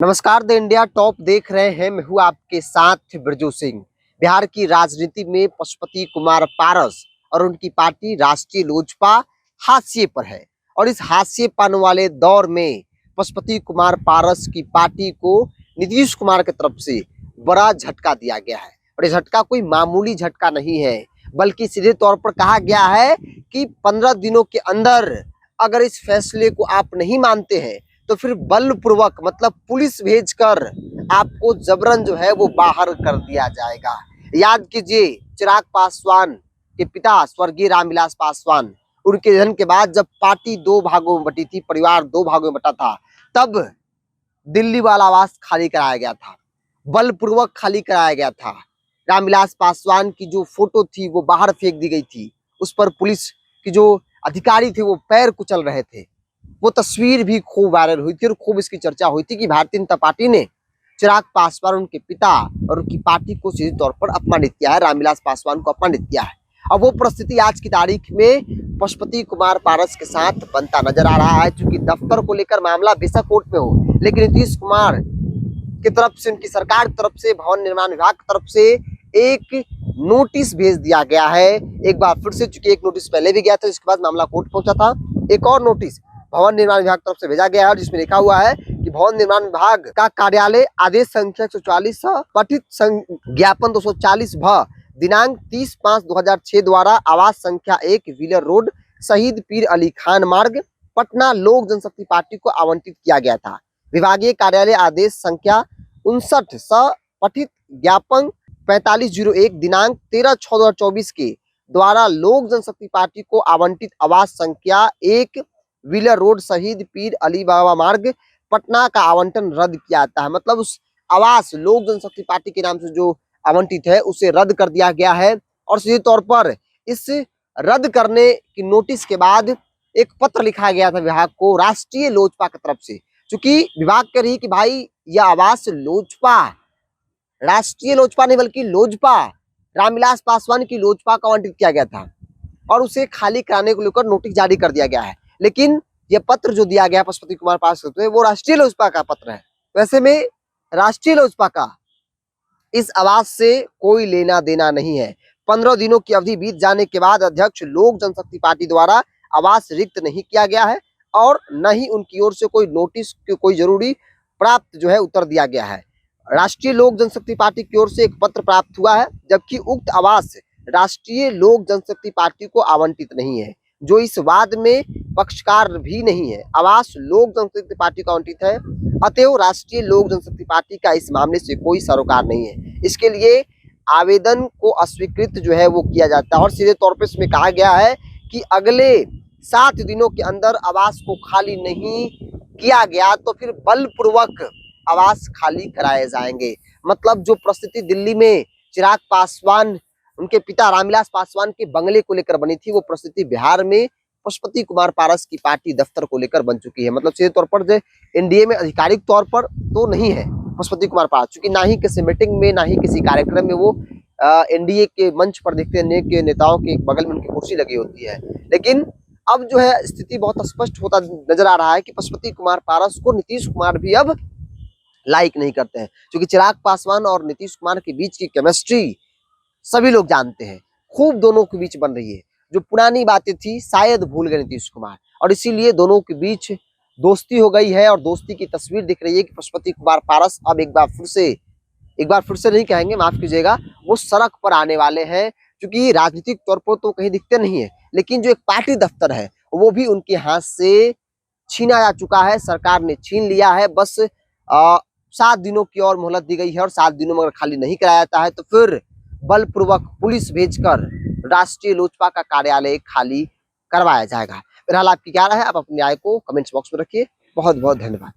नमस्कार, the India top देख रहे हैं। मैं हूँ आपके साथ बिरजू सिंह। बिहार की राजनीति में पशुपति कुमार पारस और उनकी पार्टी राष्ट्रीय लोजपा हाशिए पर है और इस हाशिए पाने वाले दौर में पशुपति कुमार पारस की पार्टी को नीतीश कुमार की तरफ से बड़ा झटका दिया गया है और ये झटका कोई मामूली झटका नहीं है, बल्कि सीधे तौर पर कहा गया है कि 15 दिनों के अंदर अगर इस फैसले को आप नहीं मानते हैं तो फिर बलपूर्वक मतलब पुलिस भेजकर आपको जबरन जो है वो बाहर कर दिया जाएगा। याद कीजिए, चिराग पासवान के पिता स्वर्गीय रामविलास पासवान, उनके निधन के बाद जब पार्टी दो भागों में बटी थी, परिवार दो भागों में बटा था, तब दिल्ली वाला आवास खाली कराया गया था, बलपूर्वक खाली कराया गया था। रामविलास पासवान की जो फोटो थी वो बाहर फेंक दी गई थी, उस पर पुलिस की जो अधिकारी थे वो पैर कुचल रहे थे। वो तस्वीर भी खूब वायरल हुई थी और खूब इसकी चर्चा हुई थी कि भारतीय जनता पार्टी ने चिराग पासवान, उनके पिता और उनकी पार्टी को सीधे तौर पर अपमानित किया है, रामविलास पासवान को अपमानित किया है। अब वो परिस्थिति आज की तारीख में पशुपति कुमार पारस के साथ बनता नजर आ रहा है। चूंकि दफ्तर को लेकर मामला बेशक कोर्ट में हो, लेकिन नीतीश कुमार की तरफ से, उनकी सरकार की तरफ से, भवन निर्माण विभाग की तरफ से एक नोटिस भेज दिया गया है। एक बार फिर से, चूंकि एक नोटिस पहले भी गया था, इसके बाद मामला कोर्ट पहुंचा था, एक और नोटिस भवन निर्माण विभाग की तरफ से भेजा गया है जिसमें लिखा हुआ है कि भवन निर्माण विभाग का कार्यालय आदेश संख्या 144 पठित ज्ञापन 240 दिनांक 30/5/2006 द्वारा आवास संख्या 1 व्हीलर रोड, शहीद पीर अली खान मार्ग, पटना लोक जनशक्ति पार्टी को आवंटित किया गया था। विभागीय कार्यालय आदेश संख्या 59 पठित ज्ञापन 4501 दिनांक 13/6/2024 के द्वारा लोक जनशक्ति पार्टी को आवंटित आवास संख्या 1 व्हीलर रोड, शहीद पीर अली बाबा मार्ग, पटना का आवंटन रद्द किया जाता है। मतलब उस आवास लोक जनशक्ति पार्टी के नाम से जो आवंटित है उसे रद्द कर दिया गया है। और सीधे तौर पर इस रद्द करने की नोटिस के बाद एक पत्र लिखा गया था विभाग को राष्ट्रीय लोजपा की तरफ से, क्योंकि विभाग कह रही कि भाई यह आवास लोजपा, राष्ट्रीय लोजपा नहीं बल्कि लोजपा, रामविलास पासवान की लोजपा को आवंटित किया गया था और उसे खाली कराने को लेकर नोटिस जारी कर दिया गया है। लेकिन यह पत्र जो दिया गया पशुपति कुमार पारस को, वो राष्ट्रीय लोजपा का पत्र है। वैसे में राष्ट्रीय लोजपा का इस आवास से कोई लेना देना नहीं है। 15 दिनों की अवधि बीत जाने के बाद अध्यक्ष लोक जनशक्ति पार्टी द्वारा आवास रिक्त नहीं किया गया है और न ही उनकी ओर से कोई नोटिस के कोई जरूरी प्राप्त जो है उत्तर दिया गया है। राष्ट्रीय लोक जनशक्ति पार्टी की ओर से एक पत्र प्राप्त हुआ है, जबकि उक्त आवास राष्ट्रीय लोक जनशक्ति पार्टी को आवंटित नहीं है, जो इस वाद में पक्षकार भी नहीं है। आवास लोक जनशक्ति पार्टी को आवंटित है, अतएव राष्ट्रीय लोक जनशक्ति पार्टी का इस मामले से कोई सरोकार नहीं है। इसके लिए आवेदन को अस्वीकृत जो है वो किया जाता है और सीधे तौर पर इसमें कहा गया है कि अगले 7 दिनों के अंदर आवास को खाली नहीं किया गया तो फिर बलपूर्वक आवास खाली कराए जाएंगे। मतलब जो परिस्थिति दिल्ली में चिराग पासवान, उनके पिता रामविलास पासवान के बंगले को लेकर बनी थी, वो परिस्थिति बिहार में पशुपति कुमार पारस की पार्टी दफ्तर को लेकर बन चुकी है। मतलब सीधे तौर पर जो एनडीए में आधिकारिक तौर पर तो नहीं है पशुपति कुमार पारस, क्योंकि ना ही किसी मीटिंग में, ना ही किसी कार्यक्रम में वो एनडीए के मंच पर देखते हैं के नेताओं के बगल में उनकी कुर्सी लगी होती है। लेकिन अब जो है स्थिति बहुत स्पष्ट होता नजर आ रहा है कि पशुपति कुमार पारस को नीतीश कुमार भी अब लाइक नहीं करते हैं, क्योंकि चिराग पासवान और नीतीश कुमार के बीच की केमिस्ट्री सभी लोग जानते हैं, खूब दोनों के बीच बन रही है। जो पुरानी बातें थी शायद भूल गए नीतीश कुमार और इसीलिए दोनों के बीच दोस्ती हो गई है और दोस्ती की तस्वीर दिख रही है कि पशुपति कुमार पारस अब एक बार फिर से नहीं कहेंगे, माफ कीजिएगा, वो सड़क पर आने वाले हैं। क्योंकि राजनीतिक तौर पर तो कहीं दिखते नहीं है, लेकिन जो एक पार्टी दफ्तर है वो भी उनके हाथ से छीना जा चुका है, सरकार ने छीन लिया है। बस 7 दिनों की और मोहलत दी गई है और 7 दिनों में अगर खाली नहीं कराया जाता है तो फिर बलपूर्वक पुलिस भेजकर राष्ट्रीय लोजपा का कार्यालय खाली करवाया जाएगा। फिलहाल आपकी क्या राय है? आप अपनी राय को कमेंट्स बॉक्स में रखिए। बहुत बहुत धन्यवाद।